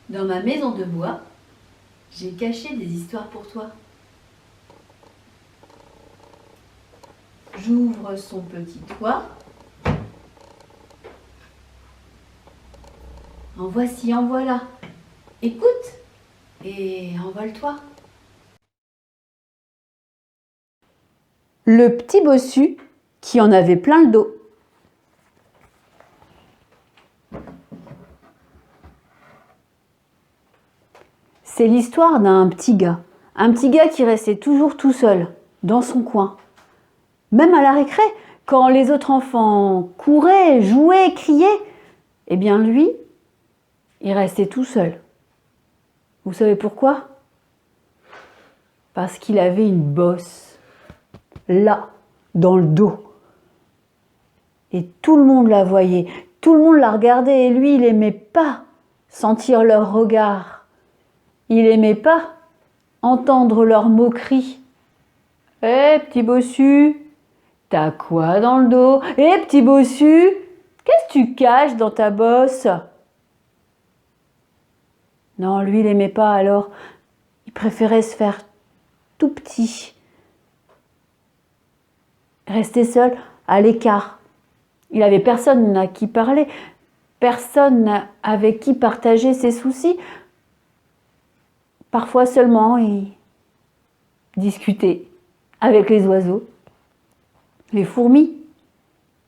Dans ma maison de bois, j'ai caché des histoires pour toi. J'ouvre son petit toit. En voici, en voilà. Écoute et envole-toi. Le petit bossu qui en avait plein le dos. C'est l'histoire d'un petit gars. Un petit gars qui restait toujours tout seul, dans son coin. Même à la récré, quand les autres enfants couraient, jouaient, criaient, eh bien lui, il restait tout seul. Vous savez pourquoi? Parce qu'il avait une bosse, là, dans le dos. Et tout le monde la voyait, tout le monde la regardait, et lui, il n'aimait pas sentir leur regard. Il n'aimait pas entendre leurs moqueries. « Hé, petit bossu, t'as quoi dans le dos? Hé, petit bossu, qu'est-ce que tu caches dans ta bosse ?» Non, lui, il n'aimait pas, alors il préférait se faire tout petit. Rester seul, à l'écart. Il n'avait personne à qui parler, personne avec qui partager ses soucis. Parfois seulement, il discutait avec les oiseaux, les fourmis,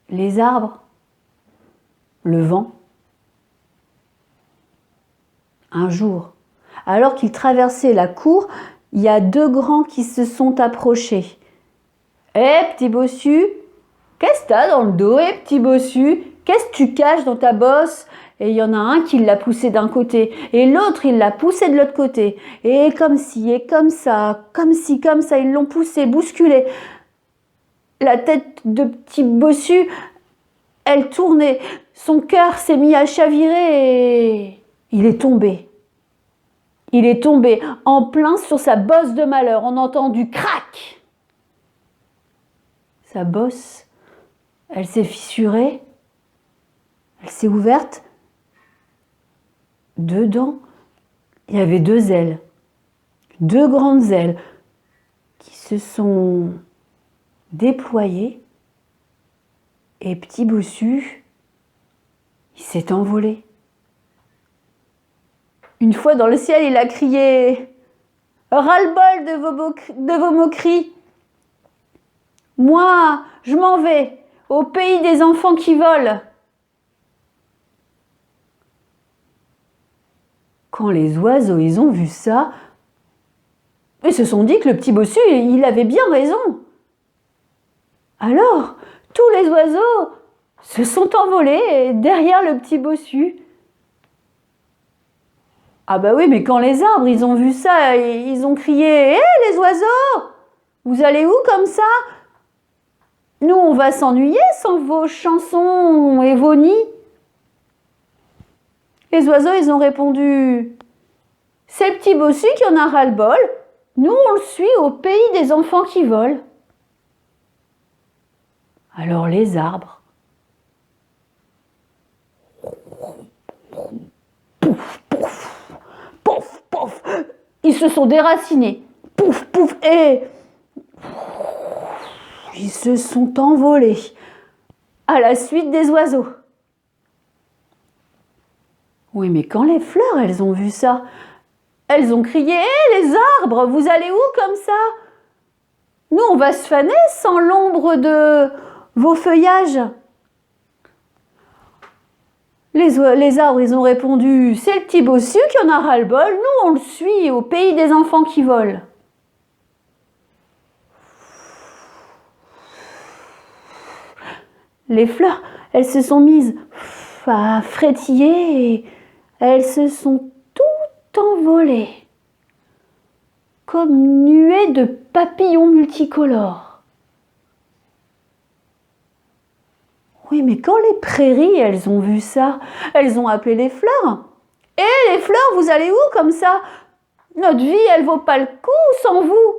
les arbres, le vent. Un jour, alors qu'il traversait la cour, il y a deux grands qui se sont approchés. « Hé, petit bossu, qu'est-ce que t'as dans le dos, hé, petit bossu? Qu'est-ce que tu caches dans ta bosse ?» Et il y en a un qui l'a poussé d'un côté, et l'autre, il l'a poussé de l'autre côté. Et comme ci, et comme ça, comme ci, comme ça, ils l'ont poussé, bousculé. La tête de petit bossu, elle tournait. Son cœur s'est mis à chavirer et il est tombé. Il est tombé en plein sur sa bosse de malheur. On entend du crac. Sa bosse, elle s'est fissurée. Elle s'est ouverte. Dedans, il y avait deux ailes. Deux grandes ailes qui se sont déployées. Et petit bossu, il s'est envolé. Une fois dans le ciel, il a crié « Ras-le-bol de vos moqueries. Moi, je m'en vais au pays des enfants qui volent. » Quand les oiseaux, ils ont vu ça, ils se sont dit que le petit bossu, il avait bien raison. Alors, tous les oiseaux se sont envolés derrière le petit bossu. Ah bah oui, mais quand les arbres, ils ont vu ça, ils ont crié « Hé, les oiseaux, vous allez où comme ça? Nous, on va s'ennuyer sans vos chansons et vos nids. » Les oiseaux, ils ont répondu « C'est le petit bossu qui en a ras-le-bol. Nous, on le suit au pays des enfants qui volent. » Alors les arbres, pouf, pouf, pouf, pouf, ils se sont déracinés, pouf, pouf, et ils se sont envolés à la suite des oiseaux. Oui, mais quand les fleurs, elles ont vu ça, elles ont crié « Hé, les arbres, vous allez où comme ça? Nous, on va se faner sans l'ombre de vos feuillages. » Les arbres, ils ont répondu « C'est le petit bossu qui en a ras-le-bol, nous, on le suit au pays des enfants qui volent. » Les fleurs, elles se sont mises à frétiller et elles se sont toutes envolées comme nuées de papillons multicolores. Oui, mais quand les prairies, elles ont vu ça, elles ont appelé les fleurs. « Hé, les fleurs, vous allez où comme ça? Notre vie, elle vaut pas le coup sans vous. »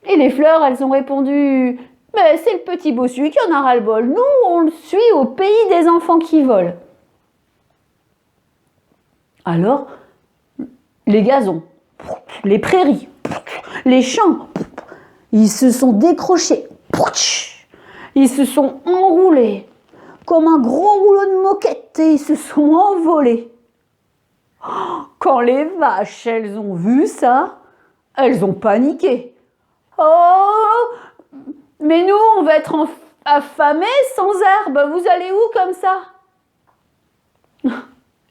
Et les fleurs, elles ont répondu « Mais c'est le petit bossu qui en a ras-le-bol. Nous, on le suit au pays des enfants qui volent. » Alors, les gazons, les prairies, les champs, ils se sont décrochés, ils se sont enroulés comme un gros rouleau de moquette et ils se sont envolés. Quand les vaches, elles ont vu ça, elles ont paniqué. Oh, mais nous, on va être affamés sans herbe, vous allez où comme ça?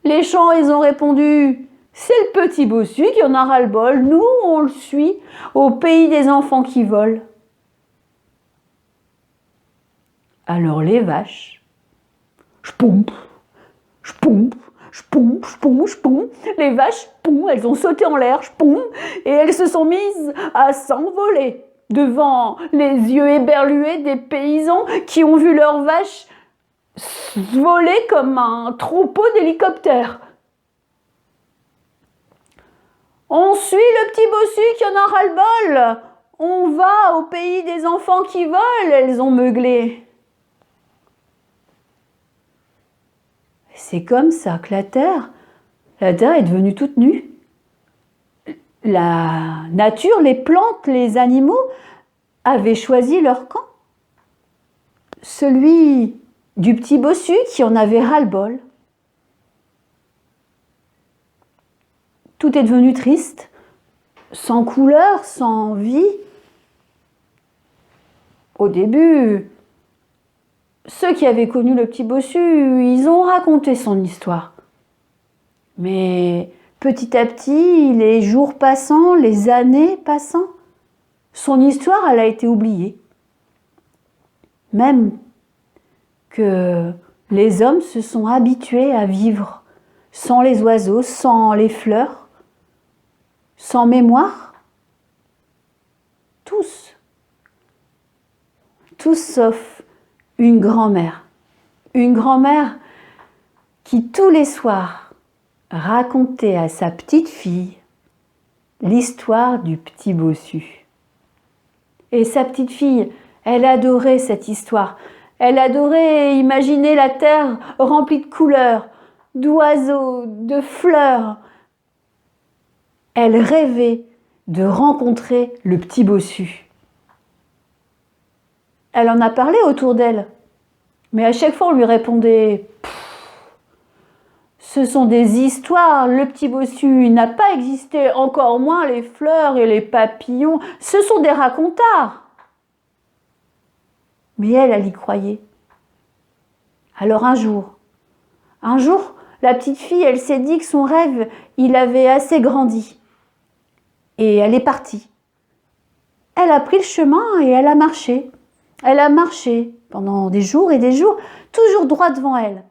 Les champs, ils ont répondu, c'est le petit bossu qui en a ras-le-bol, nous, on le suit au pays des enfants qui volent. Alors les vaches, j'pompe, j'pompe, j'pompe, j'pompe, j'pompe, les vaches, poum, elles ont sauté en l'air, j'pompe, et elles se sont mises à s'envoler devant les yeux éberlués des paysans qui ont vu leurs vaches voler comme un troupeau d'hélicoptères. On suit le petit bossu qui en a ras-le-bol. On va au pays des enfants qui volent, elles ont meuglé. C'est comme ça que la terre est devenue toute nue. La nature, les plantes, les animaux avaient choisi leur camp. Celui du petit bossu qui en avait ras-le-bol. Tout est devenu triste, sans couleur, sans vie. Au début, ceux qui avaient connu le petit bossu, ils ont raconté son histoire. Mais petit à petit, les jours passant, les années passant, son histoire, elle a été oubliée. Même que les hommes se sont habitués à vivre sans les oiseaux, sans les fleurs, sans mémoire. Tous sauf une grand-mère. Une grand-mère qui tous les soirs racontait à sa petite fille l'histoire du petit bossu. Et sa petite fille, elle adorait cette histoire. Elle adorait imaginer la terre remplie de couleurs, d'oiseaux, de fleurs. Elle rêvait de rencontrer le petit bossu. Elle en a parlé autour d'elle, mais à chaque fois on lui répondait « Ce sont des histoires, le petit bossu n'a pas existé, encore moins les fleurs et les papillons, ce sont des racontards !» Mais elle y croyait. Alors un jour, la petite fille, elle s'est dit que son rêve, il avait assez grandi. Et elle est partie. Elle a pris le chemin et elle a marché. Elle a marché pendant des jours et des jours, toujours droit devant elle.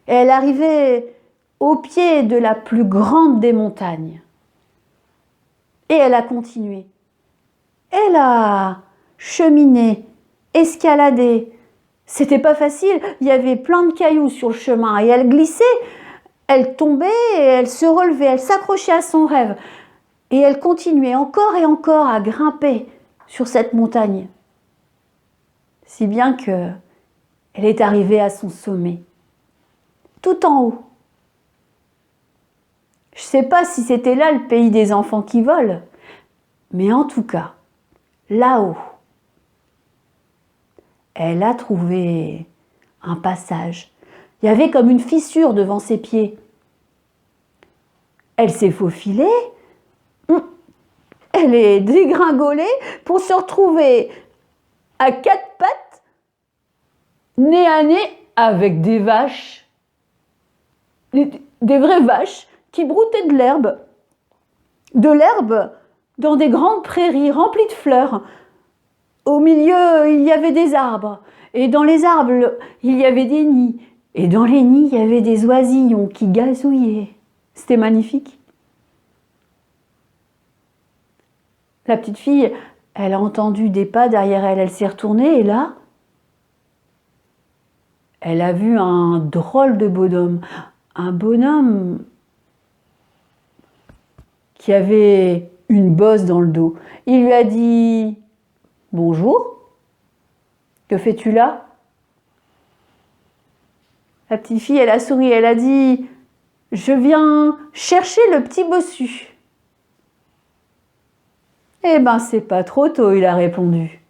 Et elle arrivait au pied de la plus grande des montagnes. Et elle a continué. Elle a cheminé, escaladé. C'était pas facile, il y avait plein de cailloux sur le chemin et elle glissait, elle tombait et elle se relevait, elle s'accrochait à son rêve. Et elle continuait encore et encore à grimper sur cette montagne. Si bien que elle est arrivée à son sommet, tout en haut. Je ne sais pas si c'était là le pays des enfants qui volent, mais en tout cas, là-haut, elle a trouvé un passage. Il y avait comme une fissure devant ses pieds. Elle s'est faufilée, elle est dégringolée pour se retrouver à quatre pattes, nez à nez avec des vaches, des vraies vaches qui broutaient de l'herbe dans des grandes prairies remplies de fleurs. Au milieu, il y avait des arbres, et dans les arbres, il y avait des nids, et dans les nids, il y avait des oisillons qui gazouillaient. C'était magnifique. La petite fille, elle a entendu des pas derrière elle, elle s'est retournée, et là, elle a vu un drôle de bonhomme. Un bonhomme qui avait une bosse dans le dos. Il lui a dit « Bonjour, que fais-tu là ?» La petite fille, elle a souri, elle a dit je viens chercher le petit bossu. Eh ben, c'est pas trop tôt, il a répondu.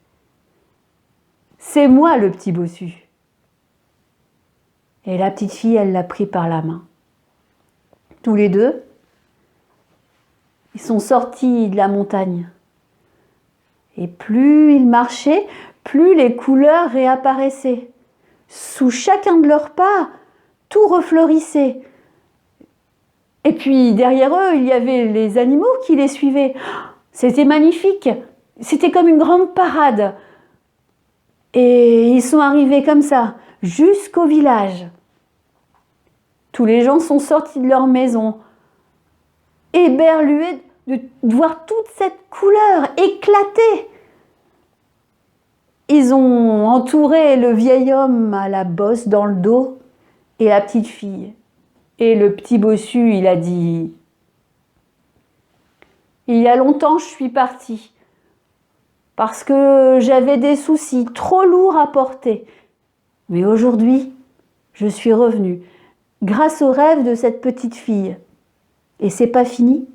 C'est moi le petit bossu. Et la petite fille, elle l'a pris par la main. Tous les deux, ils sont sortis de la montagne. Et plus ils marchaient, plus les couleurs réapparaissaient. Sous chacun de leurs pas, tout refleurissait. Et puis derrière eux, il y avait les animaux qui les suivaient. C'était magnifique. C'était comme une grande parade. Et ils sont arrivés comme ça, jusqu'au village. Tous les gens sont sortis de leur maison, éberlués de voir toute cette couleur éclater. Ils ont entouré le vieil homme à la bosse dans le dos et la petite fille. Et le petit bossu, il a dit « Il y a longtemps, je suis parti parce que j'avais des soucis trop lourds à porter. Mais aujourd'hui, je suis revenu grâce au rêve de cette petite fille. Et c'est pas fini. »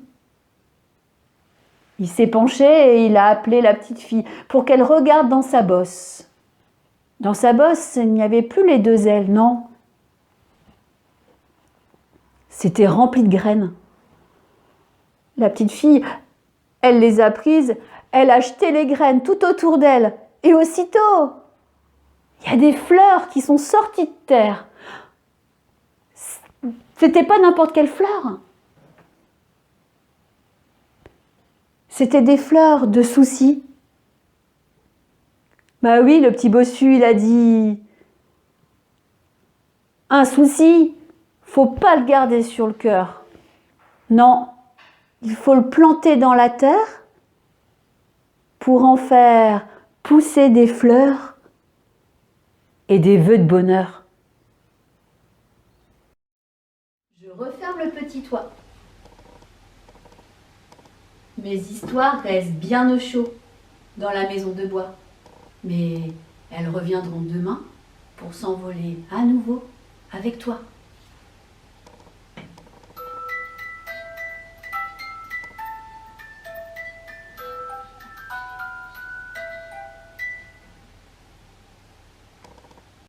Il s'est penché et il a appelé la petite fille pour qu'elle regarde dans sa bosse. Dans sa bosse, il n'y avait plus les deux ailes, non. C'était rempli de graines. La petite fille, elle les a prises, elle a jeté les graines tout autour d'elle. Et aussitôt, il y a des fleurs qui sont sorties de terre. C'était pas n'importe quelle fleur. C'était des fleurs de soucis. Bah oui, le petit bossu, il a dit « Un souci, faut pas le garder sur le cœur. Non, il faut le planter dans la terre pour en faire pousser des fleurs et des vœux de bonheur. » Je referme le petit toit. Mes histoires restent bien au chaud dans la maison de bois. Mais elles reviendront demain pour s'envoler à nouveau avec toi.